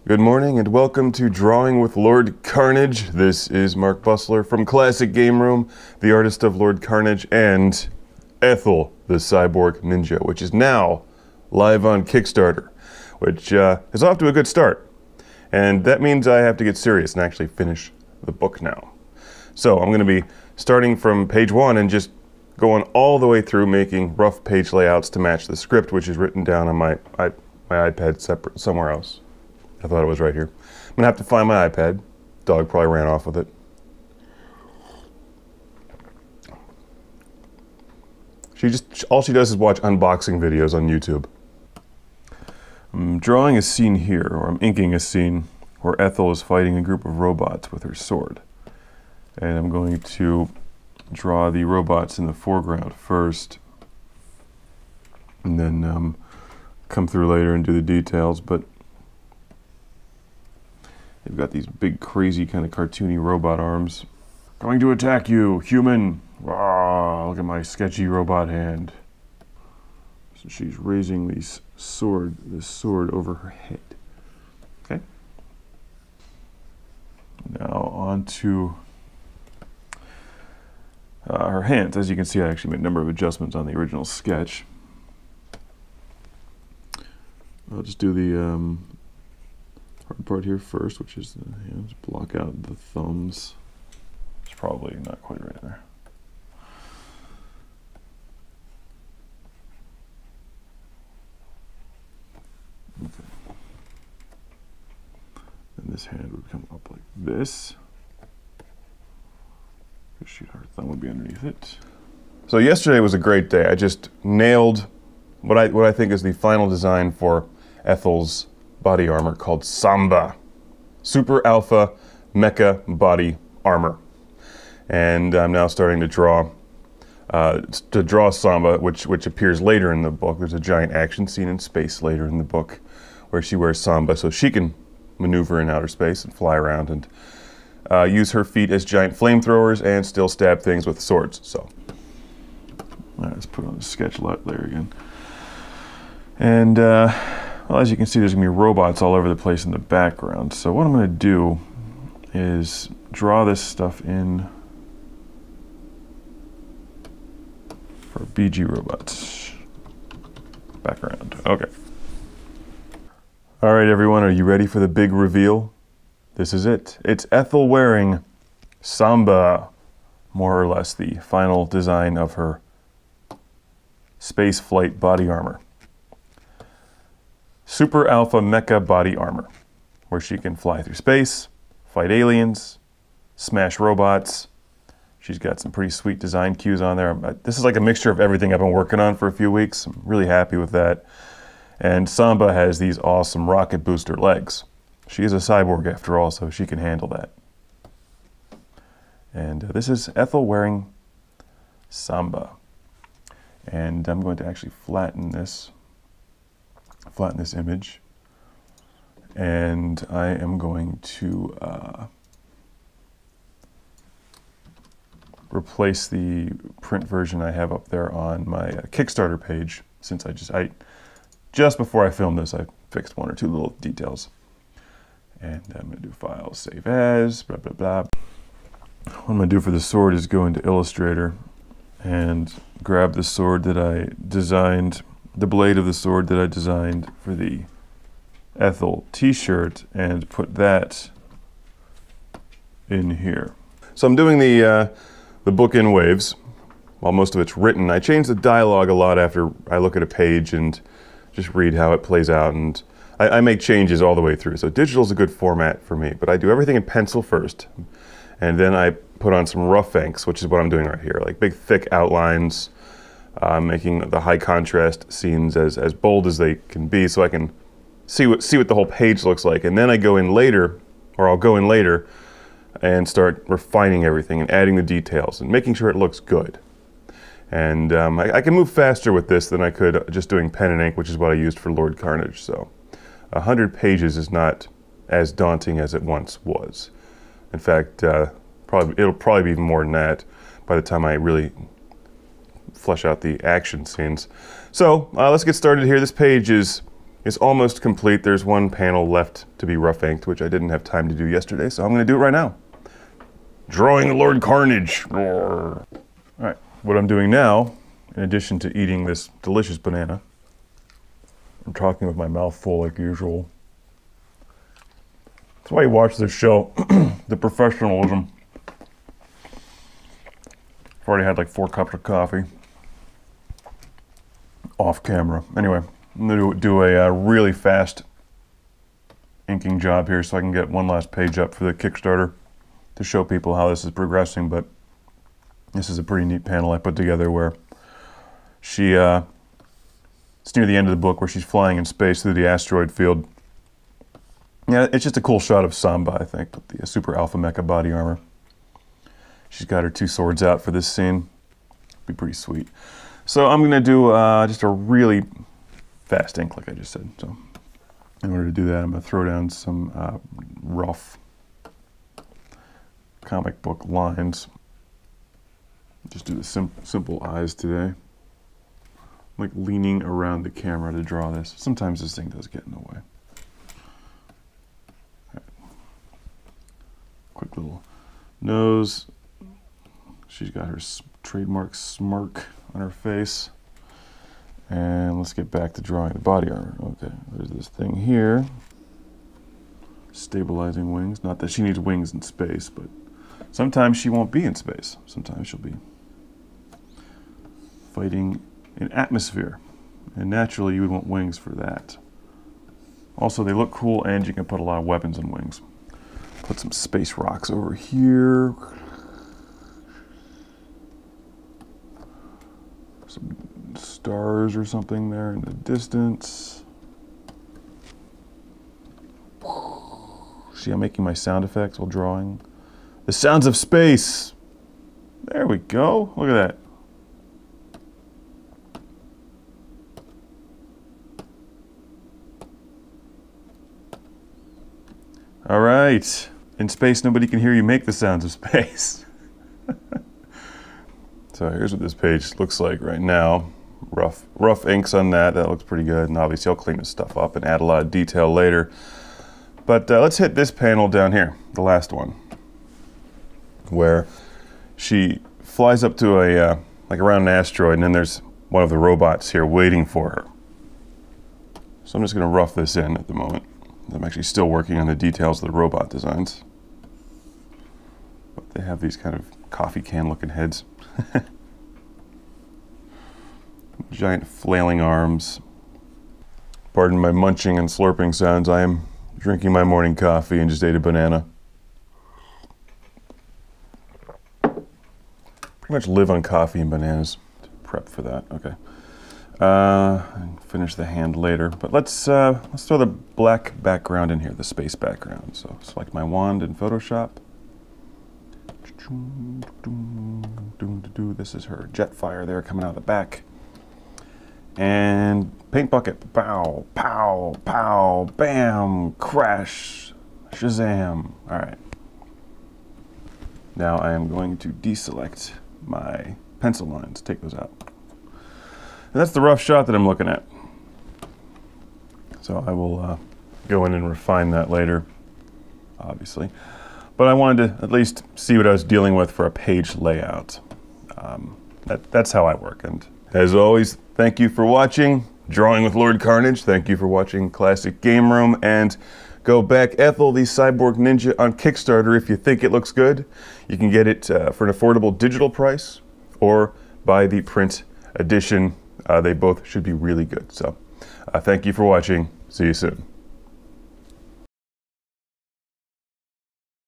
Good morning and welcome to Drawing with Lord Karnage. This is Mark Bussler from Classic Game Room, the artist of Lord Karnage and Ethel the Cyborg Ninja, which is now live on Kickstarter, which is off to a good start. And that means I have to get serious and actually finish the book now. So I'm going to be starting from page 1 and just going all the way through making rough page layouts to match the script, which is written down on my iPad separate somewhere else. I thought it was right here. I'm gonna have to find my iPad. Dog probably ran off with it. All she does is watch unboxing videos on YouTube. I'm drawing a scene here, or I'm inking a scene where Ethel is fighting a group of robots with her sword. And I'm going to draw the robots in the foreground first, and then come through later and do the details. But they've got these big, crazy, kind of cartoony robot arms. Going to attack you, human! Ah, look at my sketchy robot hand. So she's raising this sword over her head. Okay. Now on to her hands. As you can see, I actually made a number of adjustments on the original sketch. I'll just do the hard part here first, which is the hands. Block out the thumbs. It's probably not quite right there. Okay. And this hand would come up like this. Her thumb would be underneath it. So yesterday was a great day. I just nailed what I think is the final design for Ethel's body armor called Samba. Super Alpha Mecha Body Armor. And I'm now starting to draw Samba, which appears later in the book. There's a giant action scene in space later in the book where she wears Samba so she can maneuver in outer space and fly around and use her feet as giant flamethrowers and still stab things with swords. So, all right, let's put on the sketch layer again. And well, as you can see, there's gonna be robots all over the place in the background. So what I'm gonna do is draw this stuff in for BG robots. Background, okay. All right, everyone, are you ready for the big reveal? This is it. It's Ethel wearing Samba, more or less the final design of her space flight body armor. Super Alpha Mecha Body Armor, where she can fly through space, fight aliens, smash robots. She's got some pretty sweet design cues on there. This is like a mixture of everything I've been working on for a few weeks. I'm really happy with that. And Samba has these awesome rocket booster legs. She is a cyborg after all, so she can handle that. And this is Ethel wearing Samba. And I'm going to actually flatten this image. And I am going to replace the print version I have up there on my Kickstarter page, since just before I filmed this, I fixed one or two little details. And I'm going to do File, Save As, blah, blah, blah. What I'm going to do for the sword is go into Illustrator and grab the sword that I designed, the blade of the sword that I designed for the Ethel t-shirt, and put that in here. So I'm doing the book in waves, while most of it's written. I change the dialogue a lot after I look at a page and just read how it plays out, and I make changes all the way through. So digital is a good format for me, but I do everything in pencil first, and then I put on some rough inks, which is what I'm doing right here, like big thick outlines, making the high contrast scenes as bold as they can be, so I can see what the whole page looks like. And then I go in later, or I'll go in later, and start refining everything and adding the details and making sure it looks good. And I can move faster with this than I could just doing pen and ink, which is what I used for Lord Karnage. So 100 pages is not as daunting as it once was. In fact, it'll probably be even more than that by the time I really flesh out the action scenes. So let's get started here. This page is is almost complete. There's one panel left to be rough inked, which I didn't have time to do yesterday, so I'm going to do it right now. Drawing Lord Karnage. All right, what I'm doing now, in addition to eating this delicious banana, I'm talking with my mouth full like usual. That's why you watch this show, the professionalism. I've already had like 4 cups of coffee off camera. Anyway, I'm going to do a really fast inking job here so I can get one last page up for the Kickstarter to show people how this is progressing. But this is a pretty neat panel I put together where she, it's near the end of the book where she's flying in space through the asteroid field. Yeah, it's just a cool shot of Samba, I think, with the super alpha mecha body armor. She's got her 2 swords out for this scene. Be pretty sweet. So I'm going to do just a really fast ink, like I just said. So in order to do that, I'm going to throw down some rough comic book lines. Just do the simple eyes today. I'm like leaning around the camera to draw this. Sometimes this thing does get in the way. Right. Quick little nose. She's got her trademark smirk on her face. And let's get back to drawing the body armor. Okay, there's this thing here. Stabilizing wings. Not that she needs wings in space, but sometimes she won't be in space. Sometimes she'll be fighting in atmosphere. And naturally you would want wings for that. Also, they look cool and you can put a lot of weapons on wings. Put some space rocks over here. Some stars or something there in the distance. See, I'm making my sound effects while drawing. The sounds of space. There we go. Look at that. All right. In space, nobody can hear you make the sounds of space. So here's what this page looks like right now. Rough inks on that. That looks pretty good. And obviously I'll clean this stuff up and add a lot of detail later. But let's hit this panel down here, the last one, where she flies up to a like around an asteroid, and then there's one of the robots here waiting for her. So I'm just going to rough this in at the moment. I'm actually still working on the details of the robot designs. But they have these kind of coffee can looking heads. Giant flailing arms. Pardon my munching and slurping sounds. I am drinking my morning coffee and just ate a banana. Pretty much live on coffee and bananas. Prep for that. Okay. And finish the hand later. But let's throw the black background in here, the space background. So select my wand in Photoshop. This is her jet fire there coming out of the back. And paint bucket. Pow, pow, pow, bam, crash, shazam. All right. Now I am going to deselect my pencil lines, take those out. And that's the rough shot that I'm looking at. So I will go in and refine that later, obviously. But I wanted to at least see what I was dealing with for a page layout. That's how I work. And as always, thank you for watching Drawing with Lord Karnage. Thank you for watching Classic Game Room. And go back Ethel the Cyborg Ninja on Kickstarter if you think it looks good. You can get it for an affordable digital price or buy the print edition. They both should be really good. So thank you for watching. See you soon.